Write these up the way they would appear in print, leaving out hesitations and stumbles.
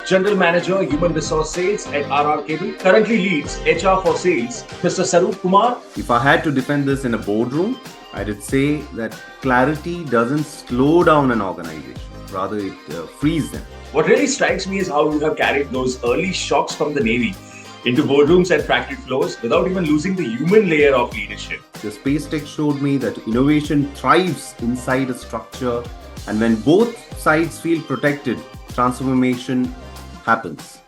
General Manager, Human Resource Sales at RR Kabel, currently leads HR for Sales, Mr. Sarup Kumar. If I had to defend this in a boardroom, I would say that clarity doesn't slow down an organization, rather it frees them. What really strikes me is how you have carried those early shocks from the Navy into boardrooms and factory floors without even losing the human layer of leadership. The space tech showed me that innovation thrives inside a structure, and when both sides feel protected, transformation happens.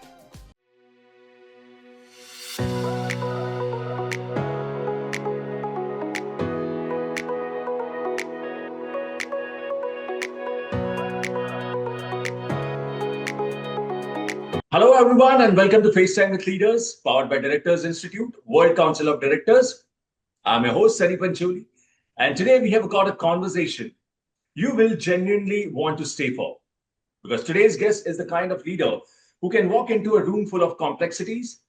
Hello, everyone, and welcome to FaceTime with Leaders, powered by Directors Institute, World Council of Directors. I'm your host, Sunny Pancholi, and today we have got a conversation you will genuinely want to stay for. Because today's guest is the kind of leader who can walk into a room full of complexities,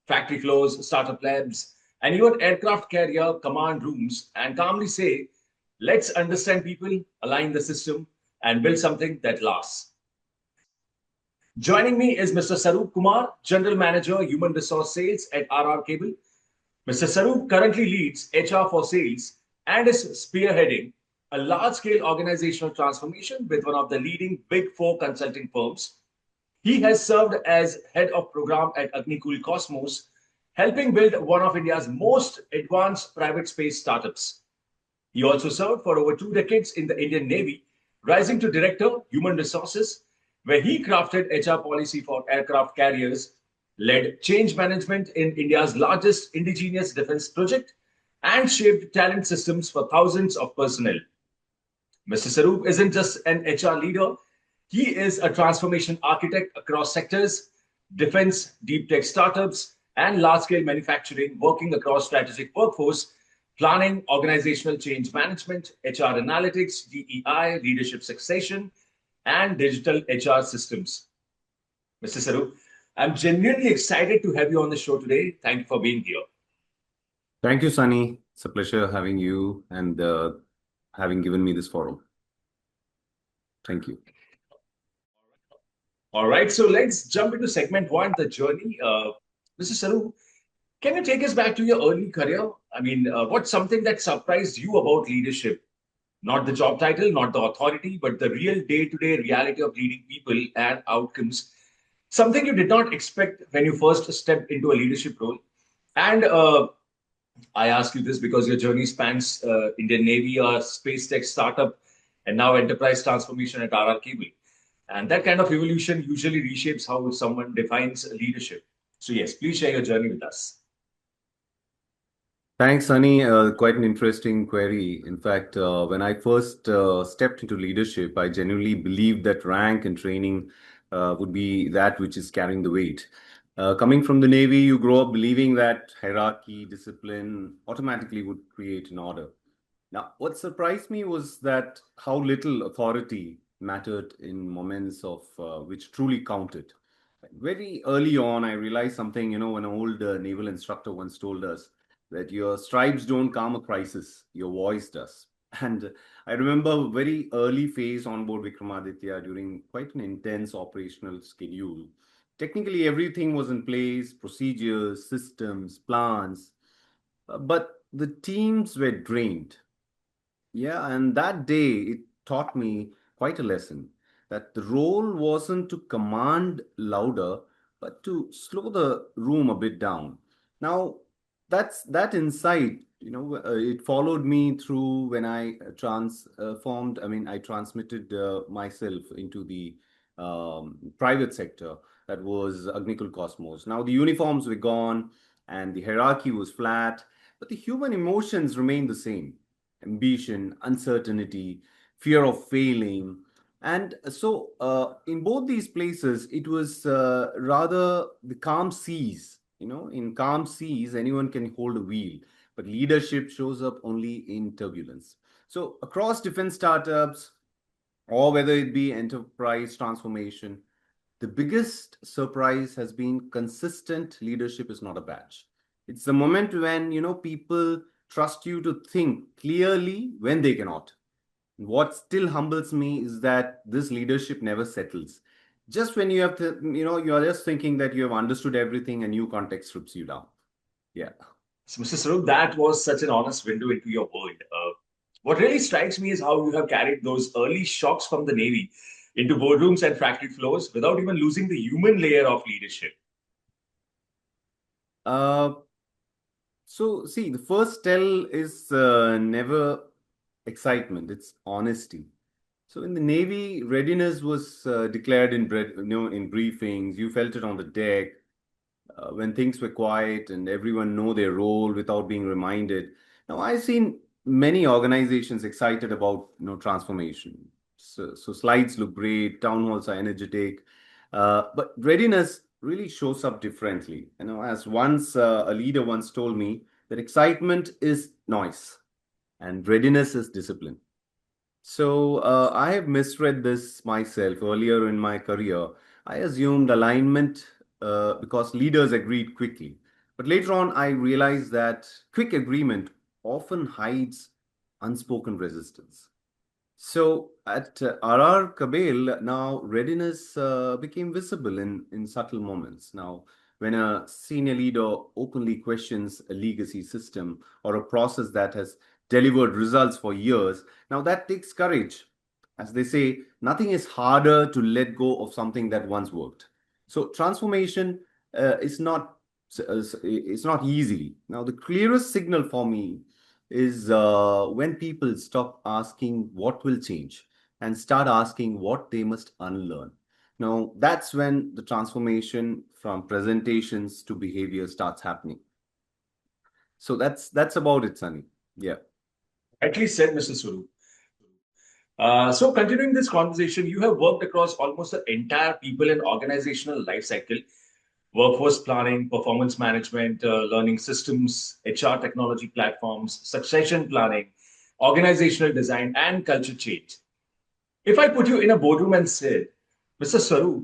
factory floors, startup labs, and even aircraft carrier command rooms, and calmly say, let's understand people, align the system, and build something that lasts. Joining me is Mr. Sarup Kumar, General Manager, Human Resource Sales at RR Kabel. Mr. Sarup currently leads HR for Sales and is spearheading a large-scale organizational transformation with one of the leading Big Four consulting firms. He has served as head of program at Agnikul Cosmos, helping build one of India's most advanced private space startups. He also served for over 2 decades in the Indian Navy, rising to Director, Human Resources, where he crafted HR policy for aircraft carriers, led change management in India's largest indigenous defense project, and shaped talent systems for thousands of personnel. Mr. Sarup isn't just an HR leader, he is a transformation architect across sectors, defense, deep tech startups, and large-scale manufacturing, working across strategic workforce, planning, organizational change management, HR analytics, DEI, leadership succession, and digital HR systems. Mr. Sarup, I'm genuinely excited to have you on the show today. Thank you for being here. Thank you, Sunny. It's a pleasure having you and having given me this forum. Thank you. All right, so let's jump into segment one, the journey. Mr. Sarup, can you take us back to your early career? I mean, what's something that surprised you about leadership? Not the job title, not the authority, but the real day-to-day reality of leading people and outcomes. Something you did not expect when you first stepped into a leadership role. And I ask you this because your journey spans Indian Navy, a space tech startup, and now enterprise transformation at RR Cable. And that kind of evolution usually reshapes how someone defines leadership. So yes, please share your journey with us. Thanks, Sunny. Quite an interesting query. In fact, when I first stepped into leadership, I genuinely believed that rank and training would be that which is carrying the weight. Coming from the Navy, you grow up believing that hierarchy, discipline automatically would create an order. Now, what surprised me was that how little authority mattered in moments of which truly counted. Very early on, I realized something, when an old naval instructor once told us that your stripes don't calm a crisis, your voice does. And I remember a very early phase on board Vikramaditya during quite an intense operational schedule. Technically, everything was in place, procedures, systems, plans, but the teams were drained. Yeah, and that day it taught me quite a lesson that the role wasn't to command louder, but to slow the room a bit down. Now, that's that insight, it followed me through when I transformed, I transmitted myself into the private sector. That was Agnikul Cosmos. Now, the uniforms were gone and the hierarchy was flat, but the human emotions remained the same: ambition, uncertainty, fear of failing. And so, in both these places, it was rather the calm seas. In calm seas, anyone can hold a wheel, but leadership shows up only in turbulence. So, across different startups, or whether it be enterprise transformation, the biggest surprise has been consistent leadership is not a badge. It's the moment when, people trust you to think clearly when they cannot. What still humbles me is that this leadership never settles. just when you have to, you're just thinking that you have understood everything, a new context strips you down. Yeah. So, Mr. Sarup, that was such an honest window into your world. What really strikes me is how you have carried those early shocks from the Navy into boardrooms and factory floors without even losing the human layer of leadership. Uh, so see, the first tell is never excitement, it's honesty. So in the Navy, readiness was declared in briefings. You felt it on the deck when things were quiet and everyone know their role without being reminded. Now I've seen many organizations excited about transformation. So slides look great, town halls are energetic, but readiness really shows up differently. As once a leader once told me that excitement is noise and readiness is discipline. So I have misread this myself earlier in my career. I assumed alignment because leaders agreed quickly. But later on, I realized that quick agreement often hides unspoken resistance. So at RR Kabel, now readiness became visible in subtle moments. Now, when a senior leader openly questions a legacy system or a process that has delivered results for years, now that takes courage. As they say, nothing is harder to let go of something that once worked. So transformation is not easy. Now, the clearest signal for me is when people stop asking what will change and start asking what they must unlearn. Now, that's when the transformation from presentations to behavior starts happening. So that's about it, Sunny. Yeah. Rightly said, Mr. Suru. So, continuing this conversation, you have worked across almost the entire people and organizational life cycle: workforce planning, performance management, learning systems, HR technology platforms, succession planning, organizational design, and culture change. If I put you in a boardroom and said, Mr. Saru,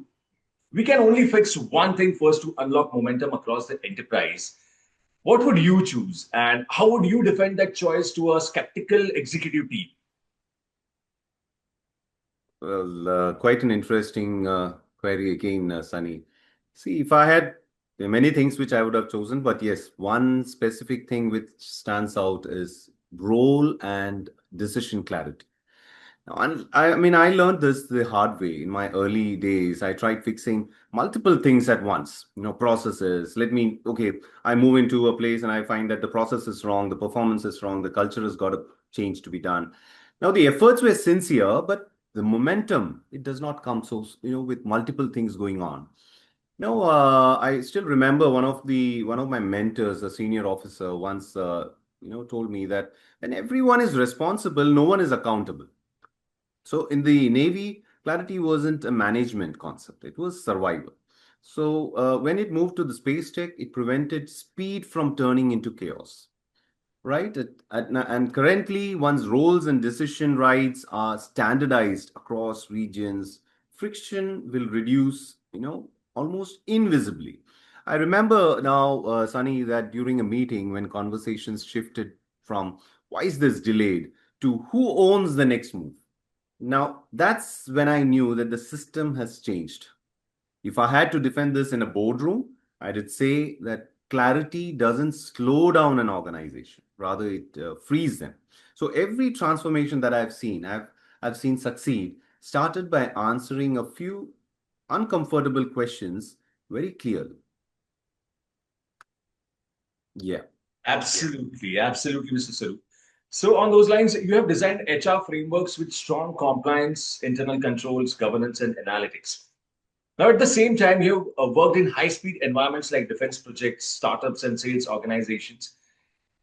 we can only fix one thing first to unlock momentum across the enterprise, what would you choose? And how would you defend that choice to a skeptical executive team? Well, quite an interesting query again, Sunny. See, if I had there are many things which I would have chosen, but yes, one specific thing which stands out is role and decision clarity. Now, and I mean, I learned this the hard way in my early days. I tried fixing multiple things at once, processes. Okay, I move into a place and I find that the process is wrong, the performance is wrong, the culture has got to change to be done. Now, the efforts were sincere, but the momentum, it does not come with multiple things going on. No, I still remember one of my mentors, a senior officer, once told me that when everyone is responsible, no one is accountable. So in the Navy, clarity wasn't a management concept, it was survival. So when it moved to the space tech, it prevented speed from turning into chaos, right? And currently, one's roles and decision rights are standardized across regions. Friction will reduce, almost invisibly. I remember now, Sunny, that during a meeting when conversations shifted from why is this delayed to who owns the next move. Now, that's when I knew that the system has changed. If I had to defend this in a boardroom, I would say that clarity doesn't slow down an organization, rather, it frees them. So, every transformation that I've seen succeed started by answering a few uncomfortable questions very clearly. Yeah. Absolutely, absolutely, Mr. Saru. So, on those lines, you have designed HR frameworks with strong compliance, internal controls, governance, and analytics. Now, at the same time, you have worked in high speed environments like defense projects, startups, and sales organizations.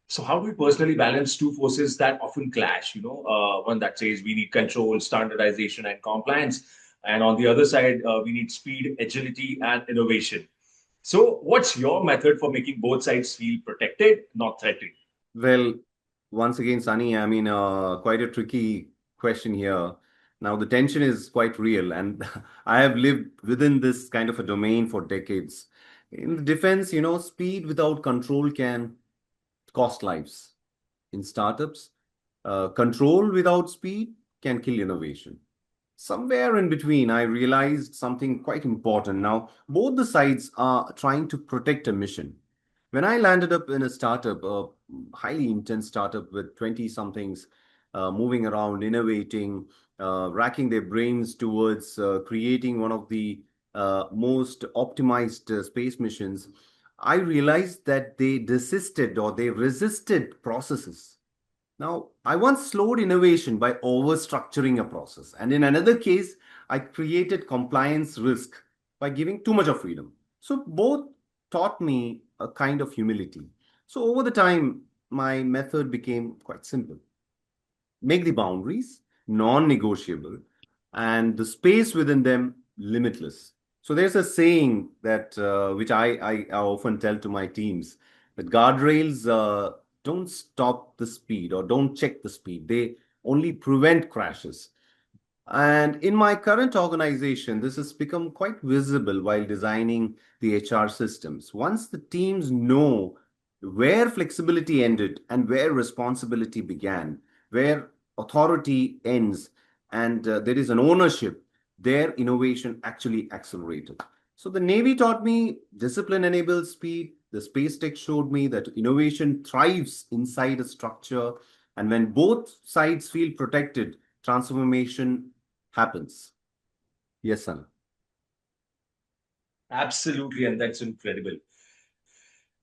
So, how do you personally balance two forces that often clash? One that says we need control, standardization, and compliance, and on the other side, we need speed, agility, and innovation. So, what's your method for making both sides feel protected, not threatened? Well, once again, Sunny, I mean, quite a tricky question here. Now, the tension is quite real, and I have lived within this kind of a domain for decades. In the defense, speed without control can cost lives. In startups, control without speed can kill innovation. Somewhere in between, I realized something quite important. Now, both the sides are trying to protect a mission. When I landed up in a startup, a highly intense startup with 20 somethings moving around, innovating, racking their brains towards creating one of the most optimized space missions, I realized that they desisted or they resisted processes. Now, I once slowed innovation by overstructuring a process. And in another case, I created compliance risk by giving too much of freedom. So both taught me a kind of humility. So over the time, my method became quite simple. Make the boundaries non-negotiable and the space within them limitless. So there's a saying that which I often tell to my teams that guardrails don't stop the speed or don't check the speed. They only prevent crashes. And in my current organization, this has become quite visible while designing the HR systems. Once the teams know where flexibility ended and where responsibility began, where authority ends, and there is an ownership, their innovation actually accelerated. So the Navy taught me discipline enables speed. The space tech showed me that innovation thrives inside a structure. And when both sides feel protected, transformation happens. Yes, son. Absolutely, and that's incredible.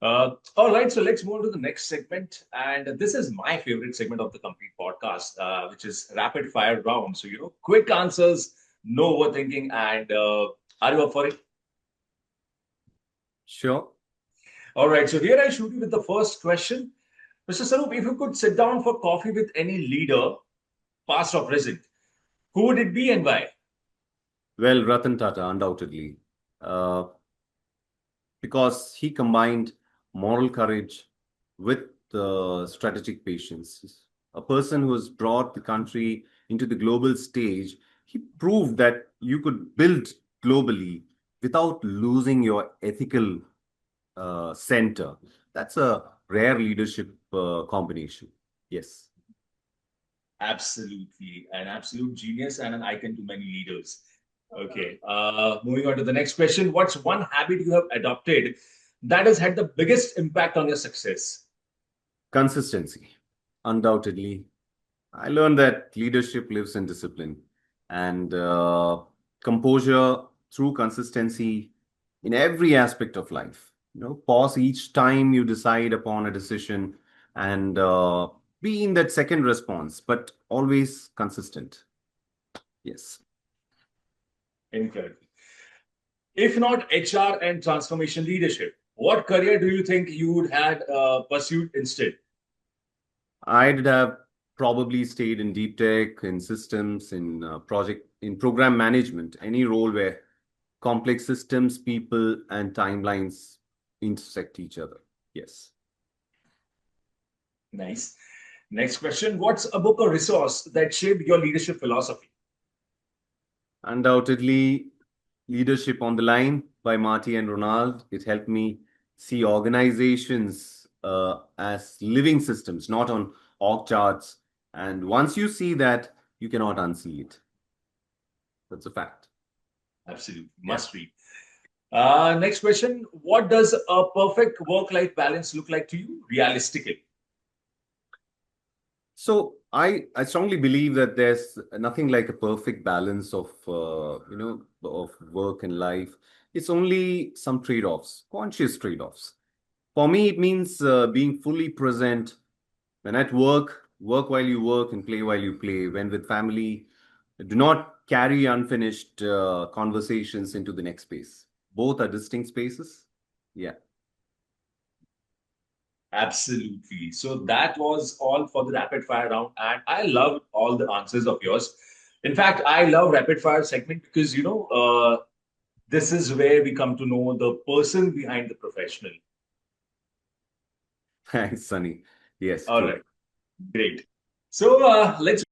All right, so let's move on to the next segment. And this is my favorite segment of the complete podcast, which is rapid fire round. So, quick answers, no overthinking. And are you up for it? Sure. All right, so here I shoot you with the first question. Mr. Sarup, if you could sit down for coffee with any leader, past or present, who would it be and why? Well, Ratan Tata, undoubtedly, uh, because he combined moral courage with strategic patience. A person who has brought the country into the global stage, he proved that you could build globally without losing your ethical center. That's a rare leadership combination. Yes. Absolutely. An absolute genius and an icon to many leaders. Okay. Moving on to the next question. What's one habit you have adopted that has had the biggest impact on your success? Consistency, undoubtedly. I learned that leadership lives in discipline and composure through consistency in every aspect of life. Pause each time you decide upon a decision and be in that second response, but always consistent. Yes. Incredible. If not HR and transformation leadership, what career do you think you would have pursued instead? I'd have probably stayed in deep tech, in systems, in in program management, any role where complex systems, people, and timelines intersect each other. Yes. Nice. Next question. What's a book or resource that shaped your leadership philosophy? Undoubtedly, Leadership on the Line by Marty and Ronald. It helped me see organizations as living systems, not on org charts. And once you see that, you cannot unsee it. That's a fact. Absolutely. Yeah. Must read. Next question. What does a perfect work life balance look like to you realistically? So I strongly believe that there's nothing like a perfect balance of of work and life. It's only some trade-offs, conscious trade-offs. For me, it means being fully present when at work, work while you work and play while you play. When with family, do not carry unfinished conversations into the next space. Both are distinct spaces. Yeah. Absolutely. So that was all for the rapid fire round, and I loved all the answers of yours. In fact, I love rapid fire segment because this is where we come to know the person behind the professional. Thanks, Sunny. Yes, All true. right, great. So let's.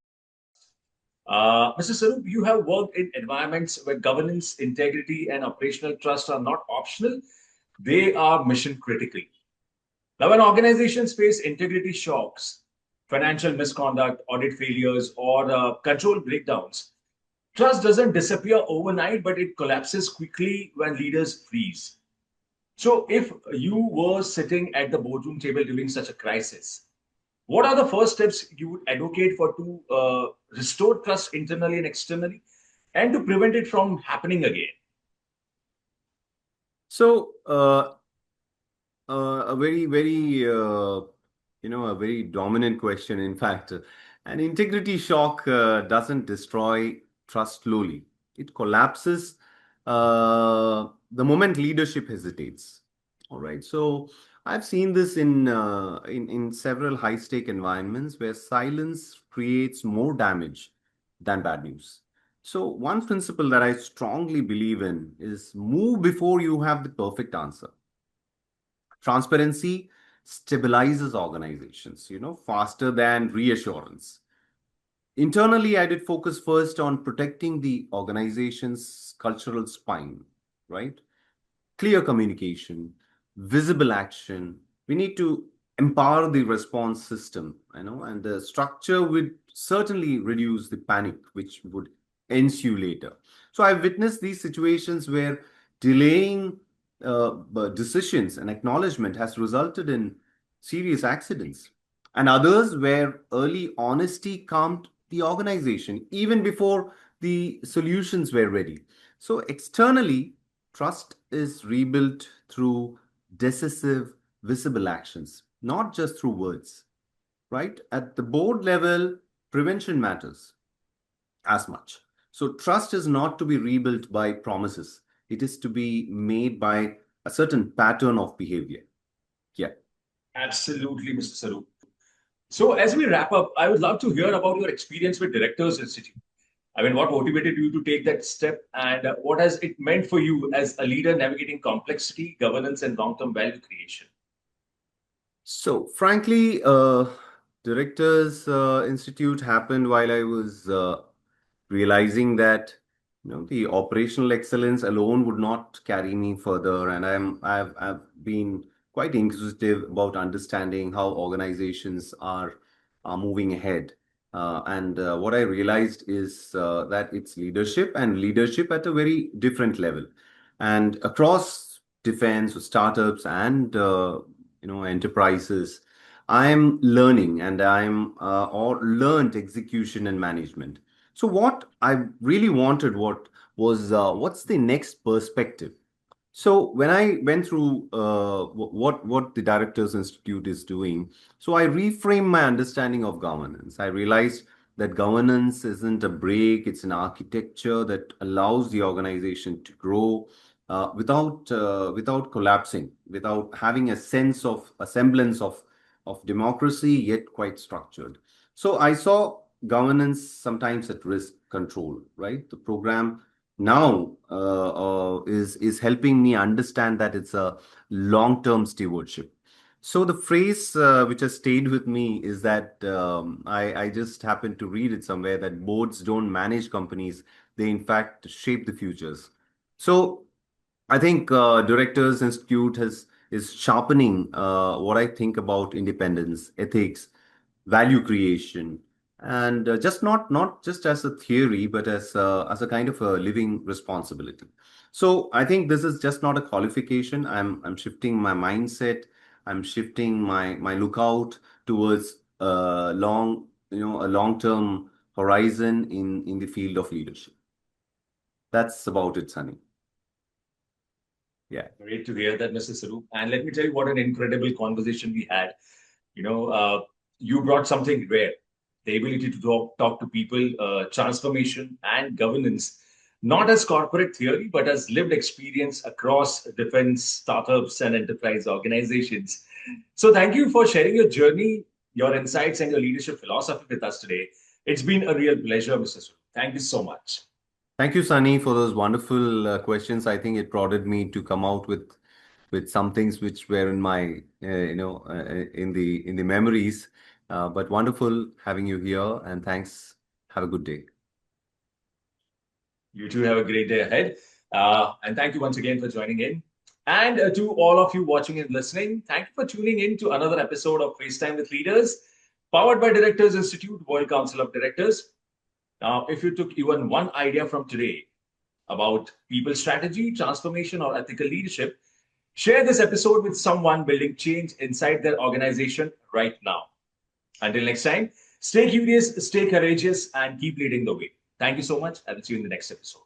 Mr. Sarup, you have worked in environments where governance, integrity, and operational trust are not optional; they are mission critical. Now, when organizations face integrity shocks, financial misconduct, audit failures, or control breakdowns, Trust doesn't disappear overnight, but it collapses quickly when leaders freeze. So, if you were sitting at the boardroom table during such a crisis, what are the first steps you would advocate for to restore trust internally and externally and to prevent it from happening again? So, a a very dominant question. In fact, an integrity shock doesn't destroy trust slowly. It collapses the moment leadership hesitates. All right. So I've seen this in several high-stake environments where silence creates more damage than bad news. So one principle that I strongly believe in is move before you have the perfect answer. Transparency stabilizes organizations, faster than reassurance. Internally, I did focus first on protecting the organization's cultural spine, right? Clear communication, visible action. We need to empower the response system, and the structure would certainly reduce the panic which would ensue later. So I've witnessed these situations where delaying decisions and acknowledgement has resulted in serious accidents, and others where early honesty calmed the organization even before the solutions were ready. So externally, trust is rebuilt through decisive, visible actions, not just through words, right? At the board level, prevention matters as much. So, trust is not to be rebuilt by promises, it is to be made by a certain pattern of behavior. Yeah. Absolutely, Mr. Sarup. So, as we wrap up, I would love to hear about your experience with Directors Institute. I mean, what motivated you to take that step, and what has it meant for you as a leader navigating complexity, governance, and long term value creation? So, frankly, Directors Institute happened while I was realizing that the operational excellence alone would not carry me further, and I've been quite inquisitive about understanding how organizations are moving ahead. And what I realized is that it's leadership and leadership at a very different level, and across defense, startups, and enterprises. I'm learning, and I'm or learned execution and management. So what I really wanted what's the next perspective. So when I went through what the Directors Institute is doing, so I reframed my understanding of governance. I realized that governance isn't a break; it's an architecture that allows the organization to grow without collapsing, without having a sense of a semblance of democracy, yet quite structured. So I saw governance sometimes at risk control, right? The program now is helping me understand that it's a long-term stewardship. So the phrase which has stayed with me is that I just happened to read it somewhere that boards don't manage companies; they in fact shape the futures. So I think Directors Institute has is sharpening what I think about independence, ethics, value creation, and just not just as a theory, but as a kind of a living responsibility. So I think this is just not a qualification. I'm shifting my mindset. I'm shifting my lookout towards a long term horizon in the field of leadership. That's about it, Sunny. Yeah. Great to hear that, Mr. Sarup. And let me tell you what an incredible conversation we had. You know, you brought something rare, the ability to talk to people, transformation and governance, not as corporate theory, but as lived experience across defense, startups, and enterprise organizations. So, thank you for sharing your journey, your insights, and your leadership philosophy with us today. It's been a real pleasure, Mr. Sarup. Thank you so much. Thank you, Sunny, for those wonderful questions. I think it prodded me to come out with some things which were in my in the memories. But wonderful having you here, and thanks. Have a good day. You too have a great day ahead. And thank you once again for joining in. And to all of you watching and listening, thank you for tuning in to another episode of FaceTime with Leaders, powered by Directors Institute, World Council of Directors. Now, if you took even one idea from today about people strategy, transformation, or ethical leadership, share this episode with someone building change inside their organization right now. Until next time, stay curious, stay courageous, and keep leading the way. Thank you so much. I will see you in the next episode.